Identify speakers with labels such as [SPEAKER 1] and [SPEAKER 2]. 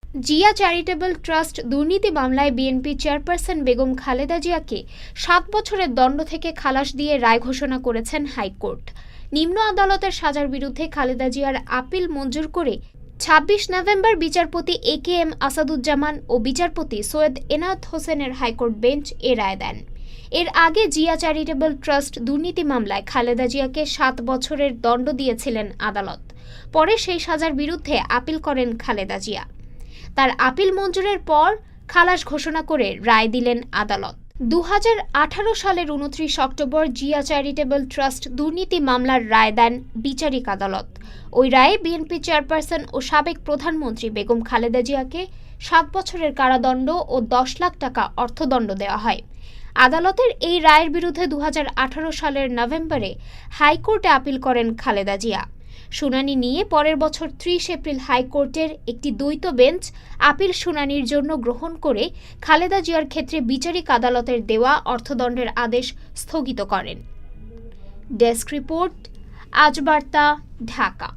[SPEAKER 1] Zia charitable trust দুর্নীতি মামলায় BNP chairperson Begum Khaleda জিয়াকে 7 বছরের দণ্ড থেকে খালাস দিয়ে রায় ঘোষণা করেছেন হাইকোর্ট। নিম্ন আদালতের সাজার বিরুদ্ধে খালেদা জিয়ার আপিল মঞ্জুর করে 26 নভেম্বর বিচারপতি একেএম আসাদুজ্জামান ও বিচারপতি সৈয়দ এনায়েত হোসেনের হাইকোর্ট বেঞ্চ এ রায় দেন। এর আগে জিয়া চ্যারিটেবল ট্রাস্ট দুর্নীতি মামলায় খালেদা জিয়াকে 7 বছরের দণ্ড দিয়েছিলেন আদালত। পরে সেই সাজার বিরুদ্ধে আপিল করেন খালেদা জিয়া। তার আপিল মঞ্জুরের পর খালাস ঘোষণা করে রায় দিলেন আদালত। 2018 সালের 29 অক্টোবর জিয়া চ্যারিটেবল ট্রাস্ট দুর্নীতি মামলার রায় দেন বিচারিক আদালত। ওই রায়ে বিএনপি চেয়ারপারসন ও সাবেক প্রধানমন্ত্রী বেগম খালেদা জিয়াকে 7 বছরের কারাদণ্ড ও 10 লাখ টাকা অর্থদণ্ড দেওয়া হয়। আদালতের এই রায়ের বিরুদ্ধে 2018 সালের নভেম্বরে হাইকোর্টে আপিল করেন খালেদা জিয়া। শুনানি নিয়ে পরের বছর 30 এপ্রিল হাইকোর্টের একটি দ্বৈত বেঞ্চ আপিল শুনানির জন্য গ্রহণ করে খালেদা জিয়ার ক্ষেত্রে বিচারিক আদালতের দেওয়া অর্থদণ্ডের আদেশ স্থগিত করেন। ডেস্ক রিপোর্ট, আজ বার্তা, ঢাকা।